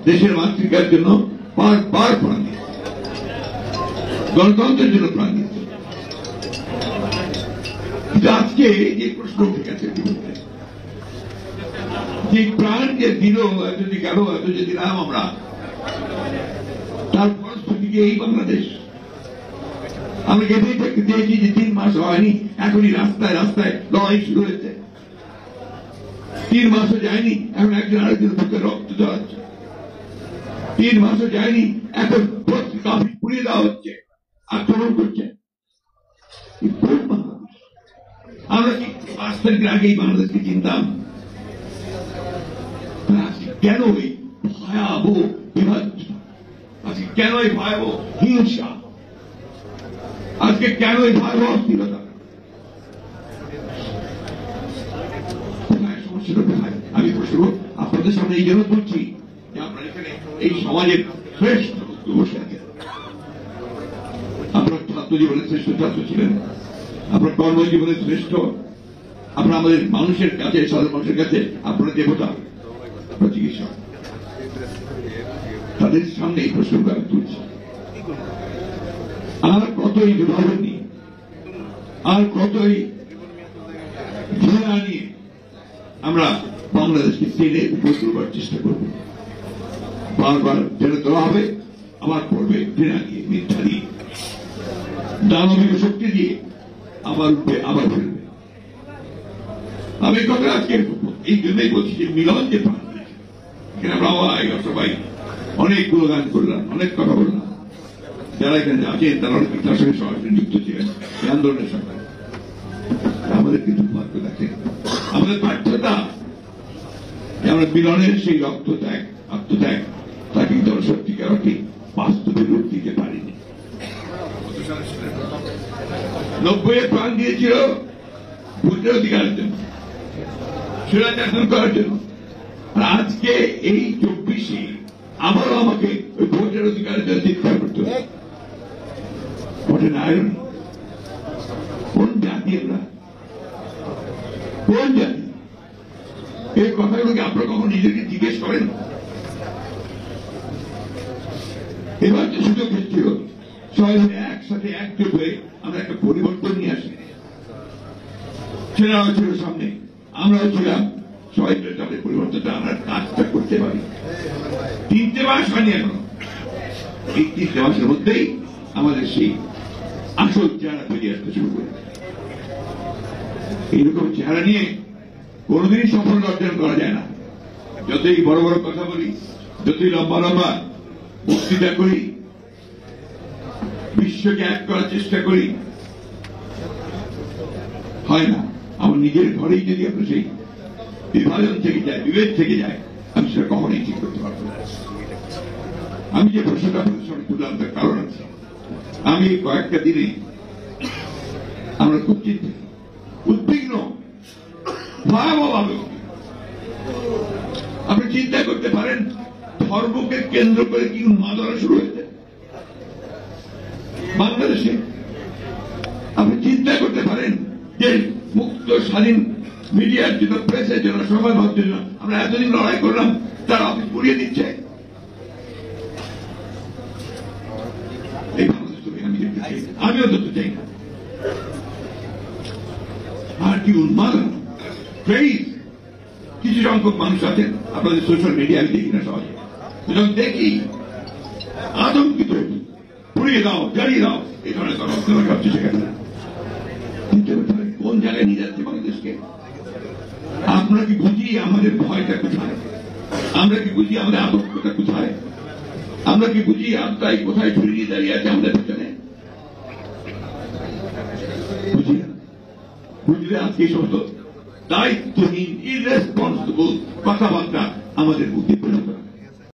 দেশের মাতৃকার জন্য বারবার প্রাণ দিয়েছে, গণতন্ত্রের জন্য প্রাণ দিয়েছে। কিন্তু আজকে যে প্রশ্ন উঠে গেছে, যে প্রাণ যে দিল, এত যে গেল, এত যে দিলাম আমরা, তার ফলশ্রুতি এই বাংলাদেশ। আমরা এটাই দেখতে চেয়েছি যে 3 মাস হয়নি, এখনই রাস্তায় রাস্তায় লড়াই শুরু হয়েছে। 3 মাসও যায়নি, এখন একজন আরেকজনের বুকে রক্ত দেওয়াচ্ছে। 3 মাসও যায়নি, এখন পত্রিকা পুড়িয়ে দেওয়া হচ্ছে, আক্রমণ করছে। আমরা কি 5 তারিখের আগেই বাংলাদেশকে চিনতাম? কেন এই ভয়াবহ বিভাজ্য? আজকে কেন এই ভয়াবহ হিংসা? আজকে কেন এই ভয়াবহ অস্থিরতা? সমস্যাটা কোথায়? আমি প্রশ্ন আপনাদের সামনে এই জন্য বলছি যে আপনারা এখানে এই সমাজের শ্রেষ্ঠ বসে আছেন। আপনার ছাত্র জীবনের শ্রেষ্ঠ ছাত্র ছিলেন, আপনার কর্মজীবনের শ্রেষ্ঠ, আপনারা আমাদের মানুষের কাছে, সাধারণ মানুষের কাছে আপনারা দেবতা, চিকিৎসক। তাদের সামনে এই প্রশ্নগুলো আমি তুলছি। আর কতই বিভাজন নিয়ে, আর কতই ঘৃণা নিয়ে আমরা বাংলাদেশকে টেনে উপর তুলবার চেষ্টা করব। বারবার টেনে দেওয়া হবে, আবার পড়বে ঘৃণা দিয়ে, মিথ্যা দিয়ে, দানবীয় শক্তি দিয়ে, আবার উঠবে, আবার ফেলবে। আমি কথা আজকে এই জন্যই বলছি যে মিলন যে প্রাণ, এখানে আমরা সবাই অনেকগুলো গান করলাম, অনেক কথা বললাম। যারা এখানে আছেন তারা অনেক তার সঙ্গে সরাসরি যুক্ত ছিলেন এই আন্দোলনের সঙ্গে। আমাদের কিন্তু ভাগ্য দেখেন, আমাদের ব্যর্থতা যে আমরা মিলনের সেই রক্তত্যাগ, আত্মত্যাগ, তা কিন্তু আমরা সত্যিকার অর্থে বাস্তবে রূপ দিতে পারিনি। 90-এ প্রাণ দিয়েছিল ভোটের অধিকারের জন্য, স্বৈরাচার দূর করার জন্য। আজকে এই 24-এ আবারও আমাকে ওই ভোটের অধিকারের জন্য চিৎকার করতে হবে। ভোটের আয়োজন কোন জাতি? আমরা কোন জাতি? এই কথাগুলোকে আপনারা কখন নিজেকে জিজ্ঞেস করেন? এবার যে সুযোগ এসেছিল সবাই মিলে একসাথে একজোট হয়ে আমরা একটা পরিবর্তন নিয়ে আসি। ছেলেরাও ছিল সামনে, আমরাও ছিলাম, সবাই মিলে তাদের পরিবর্তনটা আমরা কাজটা করতে পারি। 3টে মাস হয়নি এখনো, এই 3টে মাসের মধ্যেই আমাদের সেই আসল চেহারা তৈরি আসতে শুরু করে। এইরকম চেহারা নিয়ে কোনদিনই সাফল্য অর্জন করা যায় না। যতই বড় বড় কথা বলি, যতই লম্বা লম্বা বক্তৃতা করি, বিশ্বকে এক করার চেষ্টা করি, হয় না। আমার নিজের ঘরেই যদি আপনার সেই বিভাজন থেকে যায়, বিভেদ থেকে যায়, আমি সেটা কখনোই ঠিক করতে পারবো না। আমি যে প্রশ্নটা আপনাদের সামনে তুললাম তার কারণ আছে। আমি কয়েকটা দিনে আমরা খুব উদ্বিগ্ন, ভয়াবহভাবে। আপনি চিন্তা করতে পারেন ধর্মকে কেন্দ্র করে কি উন্মাদনা শুরু হয়েছে বাংলাদেশে। আপনি চিন্তা করতে পারেন যে মুক্ত স্বাধীন মিডিয়ার জন্য, প্রেসের জন্য, সময় ভাবার জন্য আমরা এতদিন লড়াই করলাম, তারা অফিস পুড়িয়ে দিচ্ছে। এই বাংলাদেশ আমি দেখতে চাই, আমিও দেখতে চাই না। আর কি উন্মাদনা! কিছু সংখ্যক মানুষ আছেন আপনাদের সোশ্যাল মিডিয়ায়, দেখি না সবাই, যখন দেখি আতঙ্কিত হয়েছে, পুড়িয়ে দাও, জ্বালিয়ে দাও, এই ধরনের কথা ভাবছে। সেখানে কোন জায়গায় নিয়ে যাচ্ছে বাংলাদেশকে? আমরা কি বুঝি আমাদের ভয়টা কোথায়? আমরা কি বুঝি আমাদের আতঙ্কটা কোথায়? আমরা কি বুঝি আত্মায় কোথায় ছড়িয়ে দাঁড়িয়ে আছে আমাদের পেছনে? বুঝি না। বুঝলে আজকে এই সমস্ত দায়িত্বহীন, ইররেসপন্সিবল কথাবার্তা আমাদের বুদ্ধি পরিণত